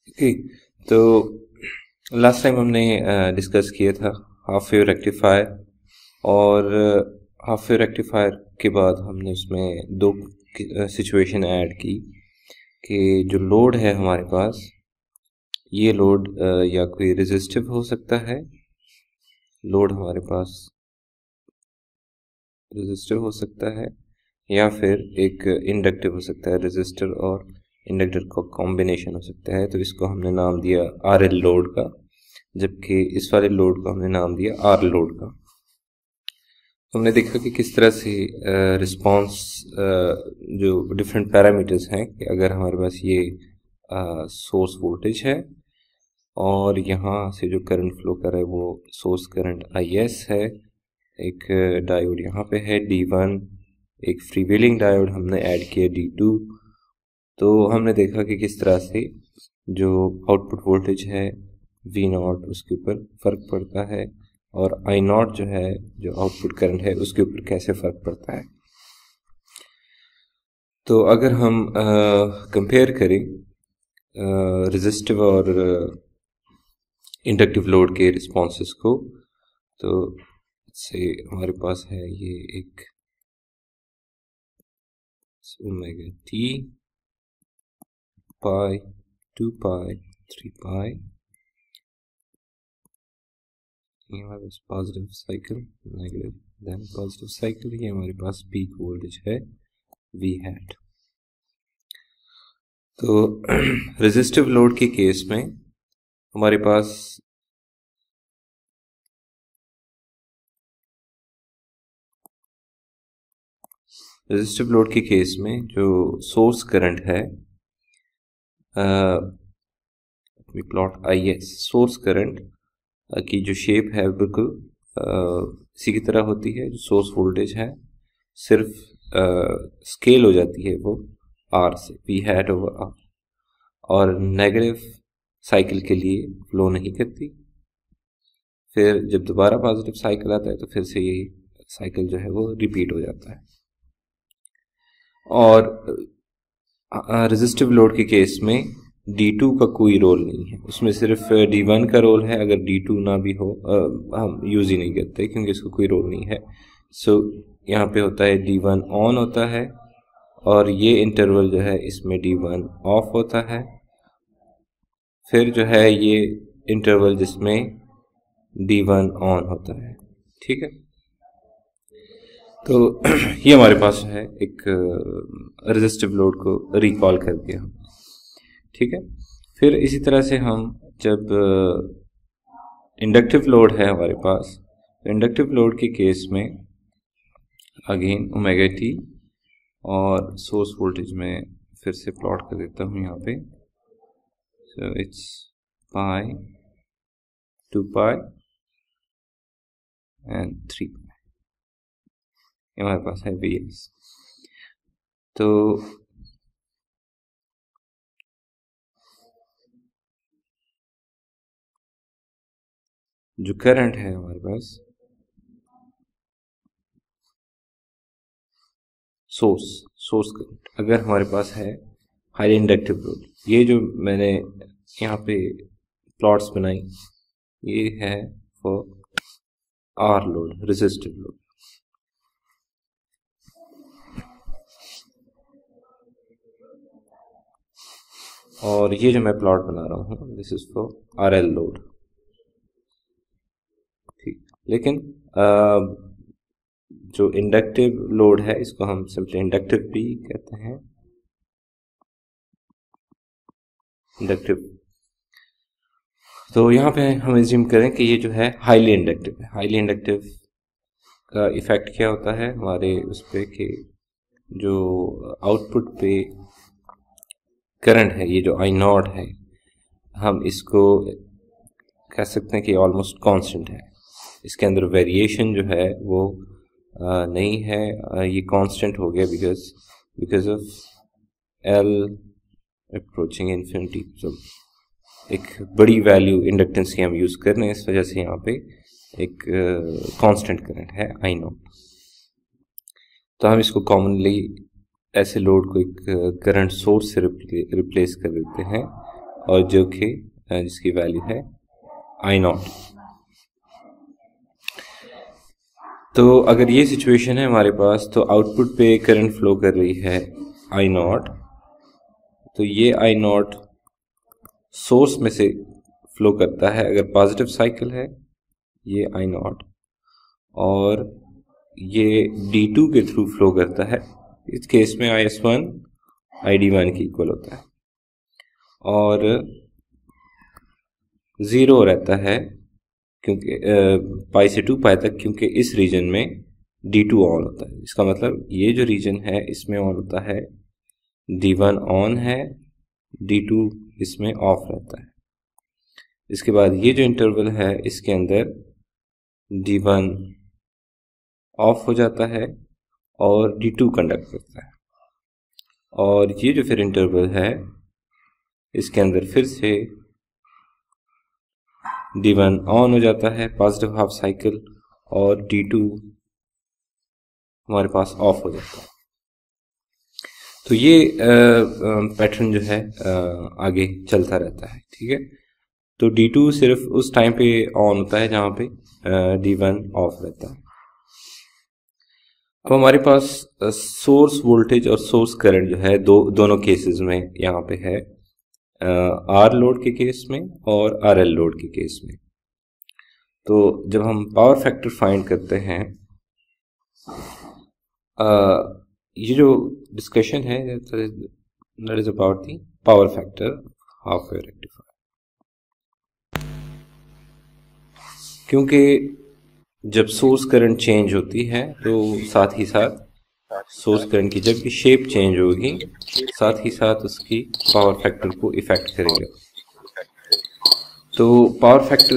Okay. तो last time हमने discuss किया था हाफ वेव रेक्टिफायर, और हाफ वेव रेक्टिफायर के बाद हमने उसमें दो सिचुएशन ऐड की कि जो लोड है हमारे पास, ये लोड या कोई रेजिस्टिव हो सकता है, लोड हमारे पास रेजिस्टिव हो सकता है, या फिर एक इंडक्टिव हो सकता है, रेजिस्टर और इंडक्टर का कॉम्बिनेशन हो सकता है। तो इसको हमने नाम दिया RL लोड का, जबकि इस वाले लोड को हमने नाम दिया R लोड का। हमने देखा कि किस तरह से रिस्पांस जो डिफरेंट पैरामीटर्स हैं, कि अगर हमारे पास ये सोर्स वोल्टेज है और यहाँ से जो करंट फ्लो कर रहा है वो सोर्स करंट IS है, एक डायोड यहाँ पे है D1, एक फ्रीव्हीलिंग डायोड हमने ऐड किया D2। तो हमने देखा कि किस तरह से जो आउटपुट वोल्टेज है V0 उसके ऊपर फर्क पड़ता है, और I0 जो है, जो आउटपुट करंट है, उसके ऊपर कैसे फर्क पड़ता है। तो अगर हम कंपेयर करें रेजिस्टिव और इंडक्टिव लोड के रिस्पॉन्सेस को, तो से हमारे पास है ये एक ओमेगा T पाई 2 पाई 3 पाई, ये हमारे पास positive cycle, negative, then positive cycle. ये हमारे पास पीक वोल्टेज है V हैट। तो रेजिस्टिव लोड के केस में हमारे पास रेजिस्टिव लोड के केस में जो सोर्स करंट है, प्लॉट IS, सोर्स करंट की जो शेप है बिल्कुल इसी की तरह होती है। जो सोर्स वोल्टेज है सिर्फ स्केल हो जाती है वो R से, V हैट ओवर R, और नेगेटिव साइकिल के लिए फ्लो नहीं करती। फिर जब दोबारा पॉजिटिव साइकिल आता है तो फिर से यही साइकिल जो है वो रिपीट हो जाता है। और रेजिस्टिव लोड के केस में D2 का कोई रोल नहीं है, उसमें सिर्फ D1 का रोल है। अगर D2 ना भी हो हम यूज़ ही नहीं करते क्योंकि इसका कोई रोल नहीं है। सो यहाँ पे होता है D1 ऑन होता है, और ये इंटरवल जो है इसमें D1 ऑफ होता है। फिर जो है ये इंटरवल जिसमें D1 ऑन होता है, ठीक है। तो ये हमारे पास है एक रेजिस्टिव लोड को रिकॉल कर दिया, ठीक है। फिर इसी तरह से हम जब इंडक्टिव लोड है हमारे पास, तो इंडक्टिव लोड के केस में अगेन ओमेगा T, और सोर्स वोल्टेज में फिर से प्लॉट कर देता हूँ यहाँ पे। So it's pi 2 pi and 3 पाई, हमारे पास है VS। तो जो करंट है हमारे पास सोर्स करंट, अगर हमारे पास है हाईली इंडक्टिव लोड, ये जो मैंने यहाँ पे प्लॉट्स बनाई, ये है for R load, resistive load. और ये जो मैं प्लॉट बना रहा हूँ, this is for RL load, ठीक। लेकिन जो इंडक्टिव लोड है इसको हम सिंपली इंडक्टिव भी कहते हैं, इंडक्टिव। तो यहाँ पे हम एज्यूम करें कि ये जो है हाईली इंडक्टिव है। हाईली इंडक्टिव का इफेक्ट क्या होता है हमारे उस पे, कि जो आउटपुट पे करंट है, ये जो I0 है, हम इसको कह सकते हैं कि ऑलमोस्ट कांस्टेंट है। इसके अंदर वेरिएशन जो है वो नहीं है, ये कांस्टेंट हो गया because of L approaching infinity. तो एक बड़ी वैल्यू इंडक्टेंस की हम यूज़ कर रहे हैं, इस वजह से यहाँ पे एक कांस्टेंट करंट है I0। तो हम इसको कॉमनली ऐसे लोड को एक करंट सोर्स से रिप्लेस कर देते हैं, और जो कि जिसकी वैल्यू है I0। तो अगर ये सिचुएशन है हमारे पास, तो आउटपुट पे करंट फ्लो कर रही है I0, तो ये I0 सोर्स में से फ्लो करता है अगर पॉजिटिव साइकिल है ये I0, और ये D2 के थ्रू फ्लो करता है। इस केस में IS1 ID1 के इक्वल होता है, और 0 रहता है क्योंकि पाई से 2 पाई तक, क्योंकि इस रीजन में D2 ऑन होता है। इसका मतलब ये जो रीजन है इसमें ऑन होता है, D1 ऑन है, D2 इसमें ऑफ रहता है। इसके बाद ये जो इंटरवल है इसके अंदर D1 ऑफ हो जाता है और D2 कंडक्ट करता है, और ये जो फिर इंटरवल है इसके अंदर फिर से D1 ऑन हो जाता है, पॉजिटिव हाफ साइकिल, और D2 हमारे पास ऑफ हो जाता है। तो ये पैटर्न जो है आगे चलता रहता है, ठीक है। तो D2 सिर्फ उस टाइम पे ऑन होता है जहां पे D1 ऑफ रहता है। अब हमारे पास सोर्स वोल्टेज और सोर्स करंट जो है दोनों केसेस में यहाँ पे है, आर लोड के केस में और आर एल लोड के केस में। तो जब हम पावर फैक्टर फाइंड करते हैं, ये जो डिस्कशन है that is about the power factor half wave rectifier, क्योंकि जब सोर्स करंट चेंज होती है तो साथ ही साथ सोर्स करंट की जब भी शेप चेंज होगी साथ ही साथ उसकी पावर फैक्टर को इफेक्ट करेगा। तो पावर फैक्टर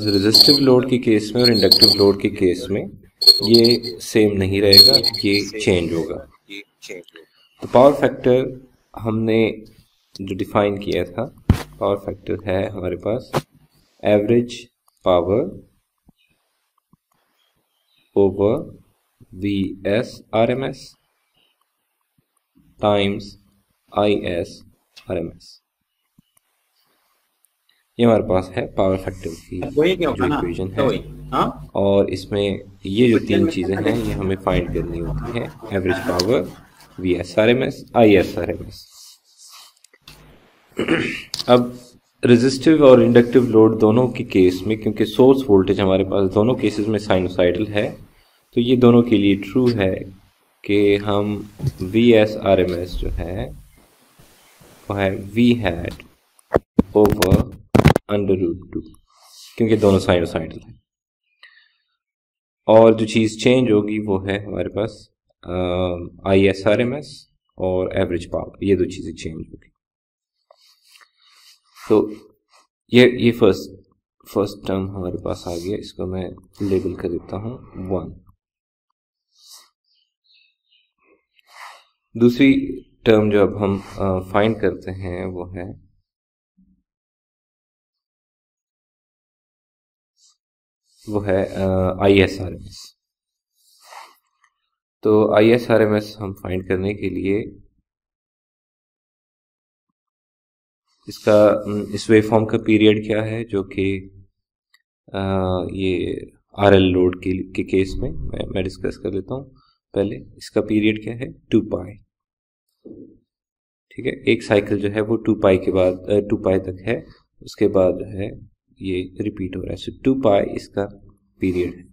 रेजिस्टिव लोड के केस में और इंडक्टिव लोड के केस में ये सेम नहीं रहेगा, ये चेंज होगा। तो पावर फैक्टर हमने जो डिफाइन किया था, पावर फैक्टर है हमारे पास average power over VS RMS times IS RMS। ये हमारे पास है पावर फैक्टर की जो इक्वेशन है, और इसमें ये जो तीन चीजें हैं ये हमें फाइंड करनी होती है, average power, VS RMS, IS RMS। अब रेजिस्टिव और इंडक्टिव लोड दोनों के केस में, क्योंकि सोर्स वोल्टेज हमारे पास दोनों केसेस में साइनोसाइडल है, तो ये दोनों के लिए ट्रू है कि हम VS RMS जो है वो है V hat ओवर √2, क्योंकि दोनों साइनोसाइडल है। और जो चीज़ चेंज होगी वो है हमारे पास IS RMS और एवरेज पावर, ये दो चीज़ें चेंज होगी। तो ये फर्स्ट टर्म हमारे पास आ गया, इसको मैं लेबल कर देता हूँ 1। दूसरी टर्म जो अब हम फाइंड करते हैं वो है IS RMS। तो IS RMS हम फाइंड करने के लिए इस वेवफॉर्म का पीरियड क्या है, जो कि ये RL लोड के केस में मैं डिस्कस कर लेता हूँ। पहले इसका पीरियड क्या है, 2 पाई, ठीक है। एक साइकिल जो है वो 2 पाई के बाद 2 पाई तक है, उसके बाद जो है ये रिपीट हो रहा है। सो 2 पाई इसका पीरियड है।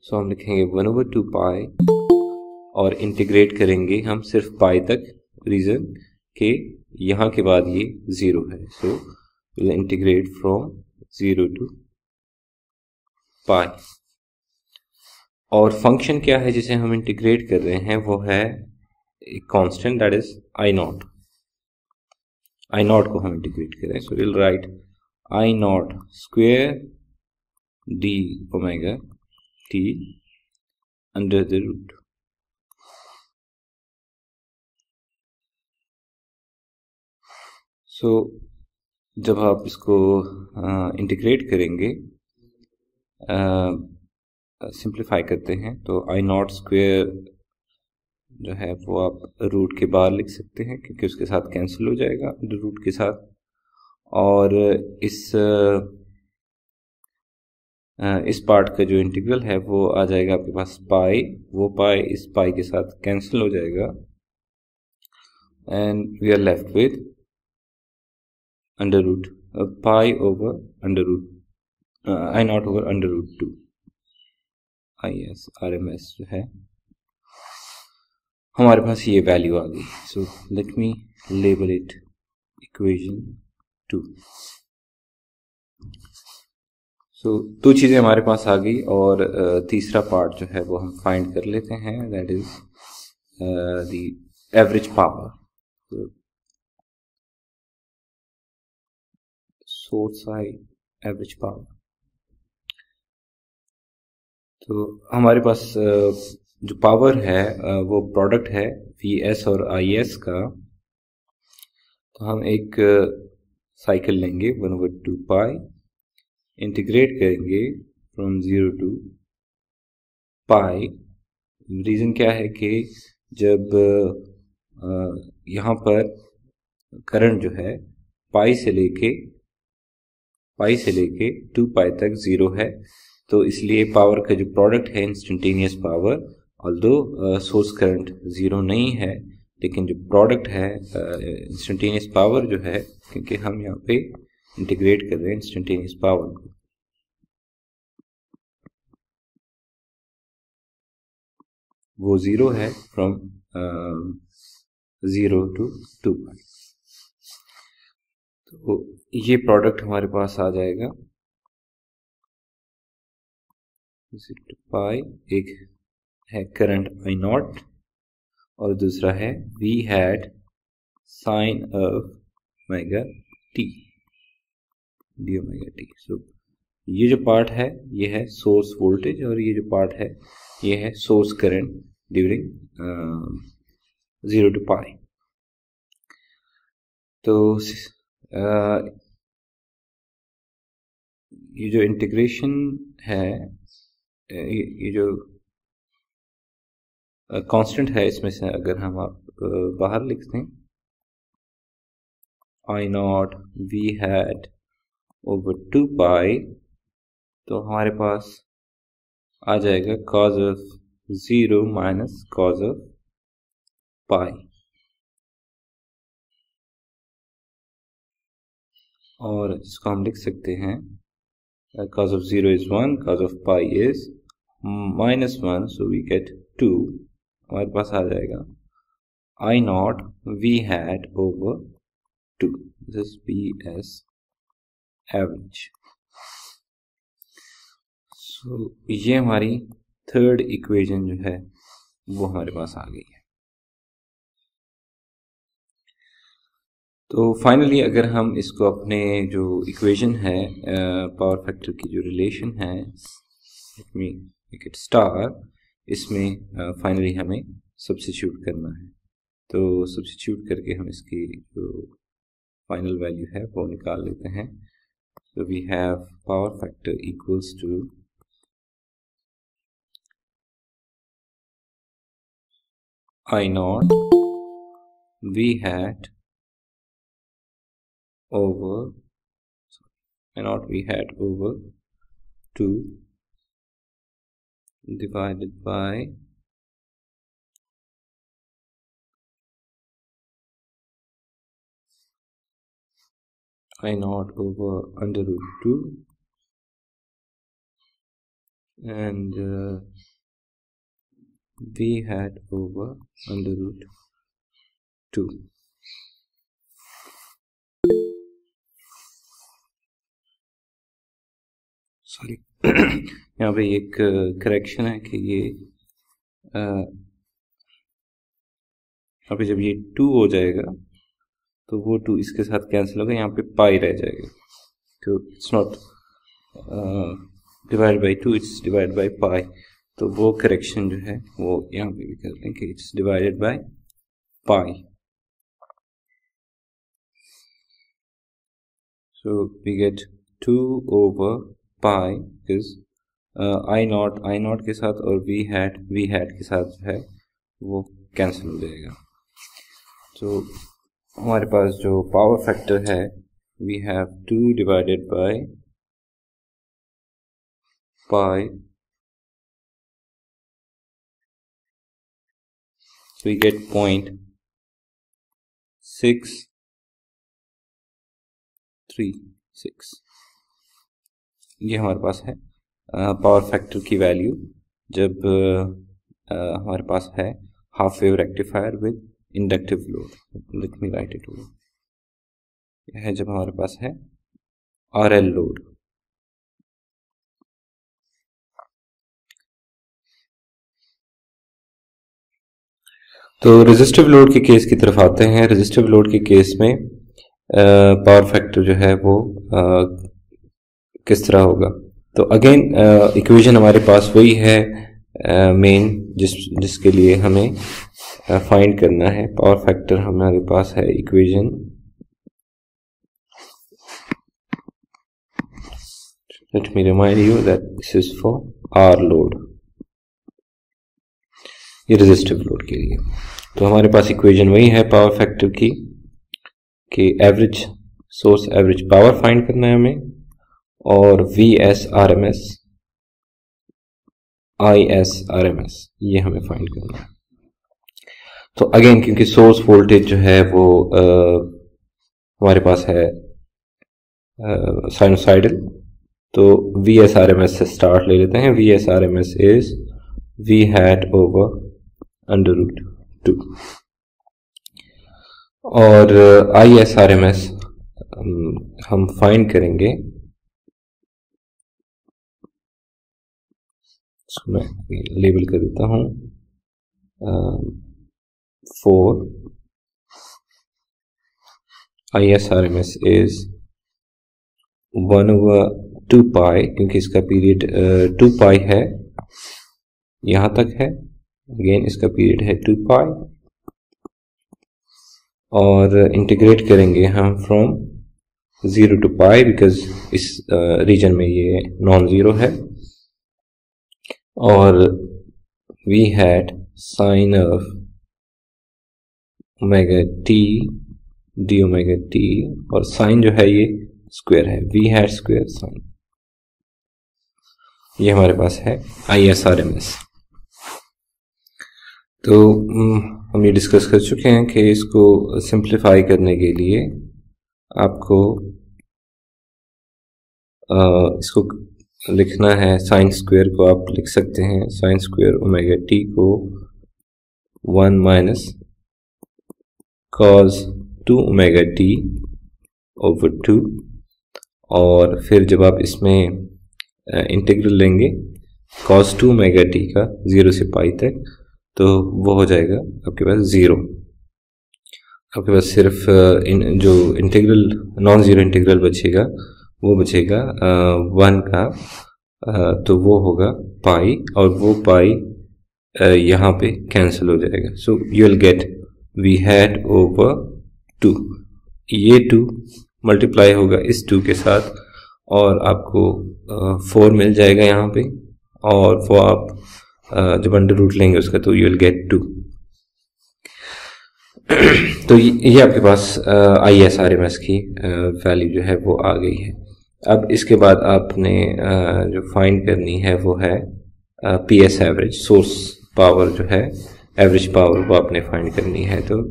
सो हम लिखेंगे 1/2 पाई और इंटीग्रेट करेंगे हम सिर्फ पाई तक, रीजन के यहाँ के बाद ये 0 है। So will integrate from 0 to pi. और फंक्शन क्या है जिसे हम इंटीग्रेट कर रहे हैं, वो है एक constant that is I0। I0 को हम इंटीग्रेट कर रहे हैं। So will write I0 square d omega t under the root. So जब आप इसको इंटीग्रेट करेंगे, सिंप्लीफाई करते हैं, तो I0 स्क्वायर जो है वो आप रूट के बाहर लिख सकते हैं क्योंकि उसके साथ कैंसिल हो जाएगा अंडर रूट के साथ। और इस पार्ट का जो इंटीग्रल है वो आ जाएगा आपके पास पाई, वो पाई इस पाई के साथ कैंसिल हो जाएगा and we are left with under root pi over under root I naught over under root 2 IS RMS जो है हमारे पास ये वैल्यू आ गई। So let me label it equation 2। तो दो चीज़ें हमारे पास आ गई और तीसरा पार्ट जो है वो हम फाइंड कर लेते हैं, that is the average power. Source side average power, तो हमारे पास जो पावर है वो प्रोडक्ट है VS और IS का। तो हम एक साइकिल लेंगे 1/2 पाई, इंटीग्रेट करेंगे फ्रॉम 0 टू पाई। रीज़न क्या है कि जब यहाँ पर करंट जो है पाई से लेके 2 पाई तक 0 है, तो इसलिए पावर का जो प्रोडक्ट है instantaneous power, although source current 0 नहीं है, लेकिन जो प्रोडक्ट है इंस्टेंटेनियस पावर जो है, क्योंकि हम यहाँ पे इंटीग्रेट कर रहे हैं इंस्टेंटेनियस पावर को, वो 0 है फ्रॉम 0 टू 2 पाई। तो ये प्रोडक्ट हमारे पास आ जाएगा 0 टू पाई। एक है करंट I0 और दूसरा है V hat sine of omega T D omega T. So ये जो पार्ट है ये है सोर्स वोल्टेज और ये जो पार्ट है ये है सोर्स करंट ड्यूरिंग 0 टू पाई। तो ये जो इंटीग्रेशन है, ये जो कांस्टेंट है, इसमें से अगर हम आप बाहर लिखते हैं I0 V हैट ओवर 2 पाई, तो हमारे पास आ जाएगा cos of 0 minus cos of pi. और इसको हम लिख सकते हैं cos of 0 is 1, cos of pi is -1, so we get 2। हमारे पास आ जाएगा I0 V hat over 2, this is P as average। so ये हमारी थर्ड इक्वेशन जो है वो हमारे पास आ गई है। तो फाइनली अगर हम इसको अपने जो इक्वेशन है पावर फैक्टर की जो रिलेशन है, let me make it star, इसमें फाइनली हमें सब्स्टिट्यूट करना है। तो सब्स्टिट्यूट करके हम इसकी जो फाइनल वैल्यू है वो निकाल लेते हैं। तो we have power factor equals to I0 V hat over I0 V hat over 2 divided by I0 over under root 2 and V hat over under root 2। Sorry यहाँ पे एक करेक्शन है कि ये यहाँ पे जब ये 2 हो जाएगा तो वो 2 इसके साथ कैंसिल होगा, यहाँ पे पाई रह जाएगा। तो it's not divide by 2, it's divide by pi. तो वो करेक्शन जो है वो यहाँ पे भी करते हैं कि it's divided by pi. So we get 2 over pi is I0 के साथ और V हैट के साथ जो है वो कैंसिल हो जाएगा। तो हमारे पास जो पावर फैक्टर है we have 2 divided by pi, so we get 0.636। ये हमारे पास है पावर फैक्टर की वैल्यू जब हमारे पास है half wave rectifier with inductive load. Let me right it over. यह है जब हमारे पास है RL लोड। तो रेजिस्टिव लोड के केस की तरफ आते हैं। रेजिस्टिव लोड के केस में पावर फैक्टर जो है वो किस तरह होगा। तो अगेन इक्वेशन हमारे पास वही है मेन जिसके लिए हमें फाइंड करना है। पावर फैक्टर हमारे पास है equation let me remind you that this is for R load, ये रेजिस्टिव लोड के लिए। तो हमारे पास इक्वेशन वही है पावर फैक्टर की कि average source average power find करना है हमें और VSRMS ISRMS ये हमें फाइंड करना है। तो अगेन क्योंकि सोर्स वोल्टेज जो है वो हमारे पास है साइनोसाइडल, तो VSRMS से स्टार्ट ले लेते हैं। VSRMS is V hat over √2 और ISRMS हम फाइंड करेंगे, इसको मैं लेबल कर देता हूं 4। ISRMS इज 1/2 पाई, क्योंकि इसका पीरियड 2 पाई है, यहां तक है। अगेन इसका पीरियड है 2 पाई और इंटीग्रेट करेंगे हम फ्रॉम 0 to पाई बिकॉज इस रीजन में ये नॉन जीरो है। और V hat sine of omega T D omega t और साइन जो है ये स्क्वायर है, वी हैड स्क्वायर साइन। ये हमारे पास है ISRMS। तो हम ये डिस्कस कर चुके हैं कि इसको सिंप्लीफाई करने के लिए आपको इसको लिखना है। साइन स्क्वायर को आप लिख सकते हैं, साइन स्क्वायर ओमेगा टी को 1 minus cos 2 omega T over 2 और फिर जब आप इसमें इंटीग्रल लेंगे cos 2 ओमेगा टी का 0 से पाई तक, तो वो हो जाएगा आपके पास 0। आपके पास सिर्फ जो इंटीग्रल नॉन ज़ीरो इंटीग्रल बचेगा वो बचेगा 1 का, तो वो होगा पाई और वो पाई यहाँ पे कैंसिल हो जाएगा। So you will get V hat over 2, ये 2 मल्टीप्लाई होगा इस 2 के साथ और आपको 4 मिल जाएगा यहाँ पे, और वो आप जब अंडर रूट लेंगे उसका तो यू विल गेट 2। तो ये आपके पास ISRMS की वैल्यू जो है वो आ गई है। अब इसके बाद आपने जो फाइंड करनी है वो है PS एवरेज, सोर्स पावर जो है एवरेज पावर वो आपने फाइंड करनी है। तो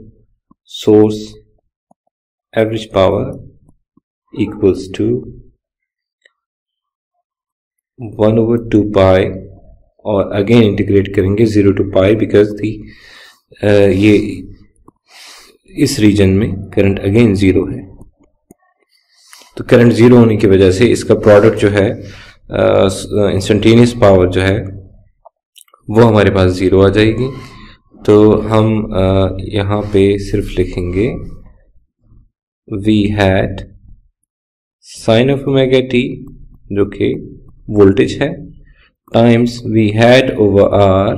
source average power equals to 1/2 pi और अगेन इंटीग्रेट करेंगे 0 to पाई बिकॉज दी ये इस रीजन में करंट अगेन 0 है। तो करंट 0 होने की वजह से इसका प्रोडक्ट जो है इंस्टेंटेनियस पावर जो है वो हमारे पास 0 आ जाएगी। तो हम यहाँ पे सिर्फ लिखेंगे V hat sine of omega t जो कि वोल्टेज है times V hat over R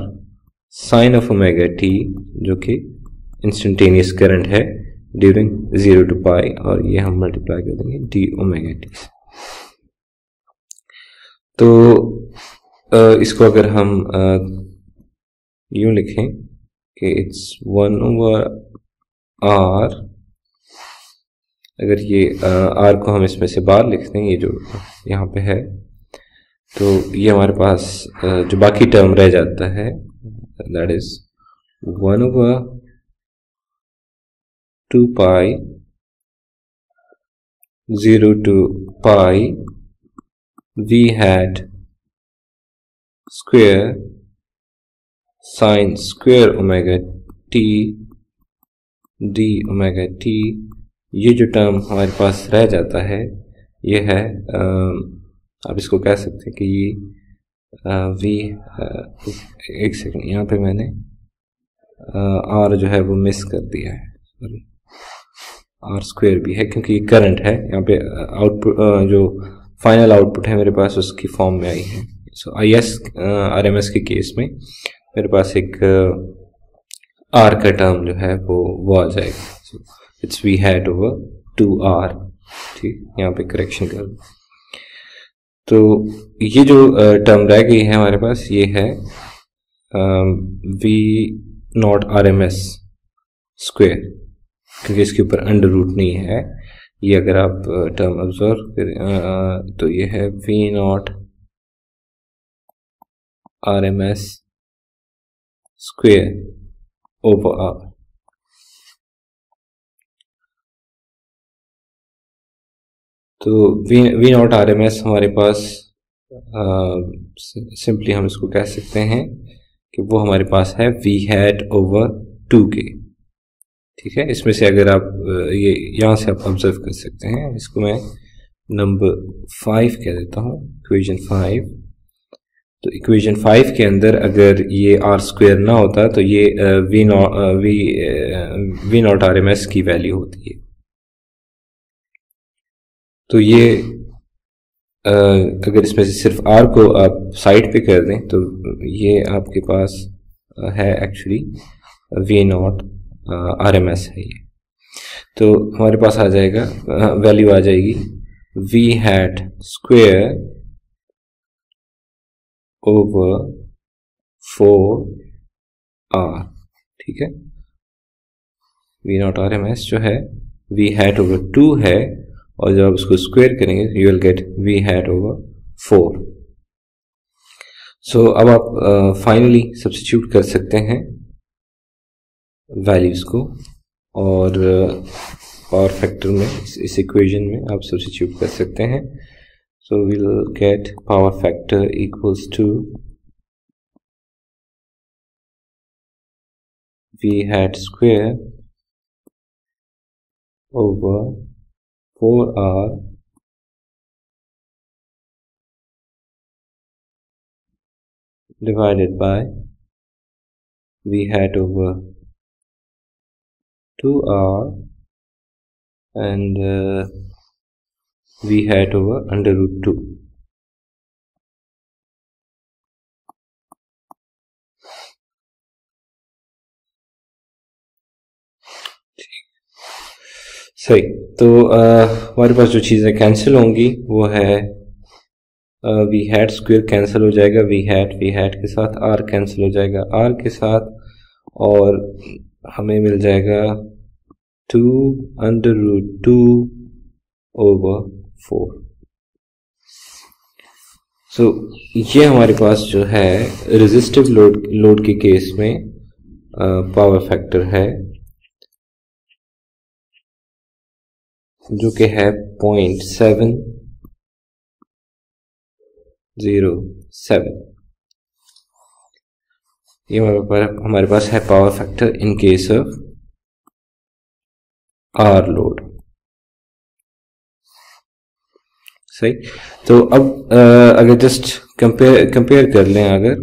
sine of omega t जो कि इंस्टेंटेनियस करंट है ड्यूरिंग 0 to पाई, और ये हम मल्टीप्लाई कर देंगे डी ओमेगा टी से। तो इसको अगर हम यूं लिखें कि इट्स 1/r। अगर ये r को हम इसमें से बाहर लिख दें, ये जो यहाँ पे है, तो ये हमारे पास जो बाकी टर्म रह जाता है that is 1/2 pi 0 to pi v hat square sin square omega t d omega t। ये जो टर्म हमारे पास रह जाता है ये है आप इसको कह सकते हैं कि ये v एक सेकंड, यहाँ पे मैंने r जो है वो मिस कर दिया है, सॉरी, आर स्क्वेयर भी है क्योंकि ये करंट है। यहाँ पे आउटपुट जो फाइनल आउटपुट है मेरे पास उसकी फॉर्म में आई है। सो RMS के केस में मेरे पास एक R का टर्म जो है वो आ जाएगा। So it's V hat over 2R। ठीक, यहाँ पे करेक्शन कर, तो ये जो टर्म रह गई है हमारे पास ये है V0 RMS स्क्वेयर, क्योंकि इसके ऊपर अंडर रूट नहीं है। ये अगर आप टर्म ऑब्जर्व करें तो ये है V0 RMS square over R। तो V0 RMS हमारे पास सिंपली हम इसको कह सकते हैं कि वो हमारे पास है V hat over 2K। ठीक है, इसमें से अगर आप ये यहाँ से आप ऑब्जर्व कर सकते हैं, इसको मैं नंबर 5 कह देता हूँ, इक्वेशन 5। तो इक्वेशन 5 के अंदर अगर ये R स्क्वेयर ना होता तो ये V0 RMS की वैल्यू होती है। तो ये अगर इसमें से सिर्फ R को आप साइड पे कर दें तो ये आपके पास है एक्चुअली V0 RMS है ये। तो हमारे पास आ जाएगा वैल्यू आ जाएगी V hat square over 4R। ठीक है, V0 RMS जो है V hat over 2 है, और जब आप उसको स्क्वायर करेंगे you will gate V hat over 4। सो अब आप फाइनली सब्स्टिट्यूट कर सकते हैं वैल्यूज को, और पावर फैक्टर में इस इक्वेशन में आप सब्स्टिट्यूट कर सकते हैं। So will get power factor equals to V hat square over 4R divided by V hat over 2R and V hat over under root 2। सही, तो हमारे पास जो चीज़ें कैंसिल होंगी वो है V hat स्क्वायर कैंसिल हो जाएगा, V hat के साथ, R कैंसिल हो जाएगा R के साथ, और हमें मिल जाएगा 2 under root 2 over 4। सो ये हमारे पास जो है रेजिस्टिव लोड के केस में पावर फैक्टर है जो कि है 0.707। ये हमारे पास है power factor in case of R load. सही, तो अब अगर जस्ट कंपेयर कर लें, अगर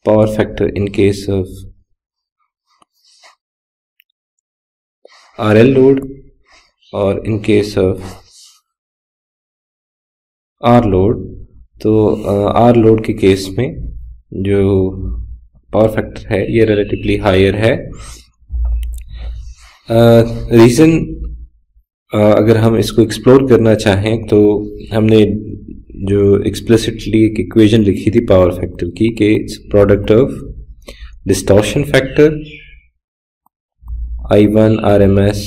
power factor in case of RL load और in case of R load, तो R लोड के केस में जो पावर फैक्टर है ये रिलेटिवली हायर है। रीज़न अगर हम इसको एक्सप्लोर करना चाहें तो हमने जो एक्सप्लिसिटली एक इक्वेशन लिखी थी पावर फैक्टर की कि it's product of distortion factor I1 RMS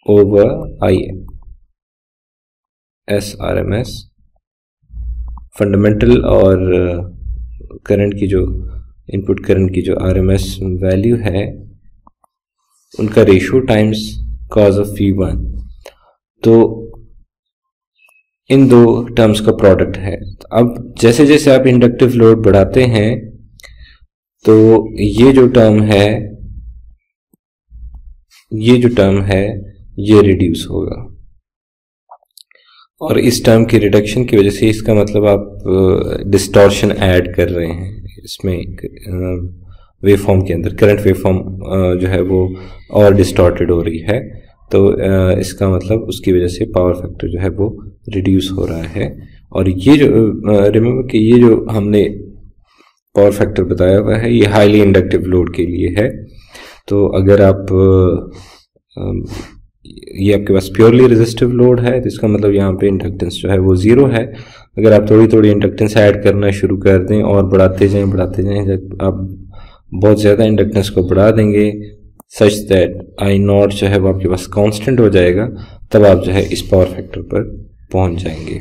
over IS RMS, fundamental और करंट की जो इनपुट करंट की जो RMS वैल्यू है उनका ratio times cause of V1। तो इन दो टर्म्स का प्रोडक्ट है। अब जैसे जैसे आप इंडक्टिव लोड बढ़ाते हैं तो ये जो टर्म है ये रिड्यूस होगा, और इस टर्म की रिडक्शन की वजह से इसका मतलब आप डिस्टॉर्शन ऐड कर रहे हैं इसमें वेवफॉर्म के अंदर। करंट वेवफॉर्म जो है वो और डिस्टॉर्टेड हो रही है, तो इसका मतलब उसकी वजह से पावर फैक्टर जो है वो रिड्यूस हो रहा है। और ये जो रिमेंबर कि ये जो हमने पावर फैक्टर बताया हुआ है ये हाईली इंडक्टिव लोड के लिए है। तो अगर आप ये आपके पास प्योरली रेजिस्टिव लोड है तो इसका मतलब यहाँ पे इंडक्टेंस जो है वो ज़ीरो है। अगर आप थोड़ी थोड़ी इंडक्टेंस ऐड करना शुरू कर दें और बढ़ाते जाएं, जब आप बहुत ज़्यादा इंडक्टेंस को बढ़ा देंगे सच दैट I0 जो है वो आपके पास कांस्टेंट हो जाएगा, तब आप जो है इस पावर फैक्टर पर पहुंच जाएंगे।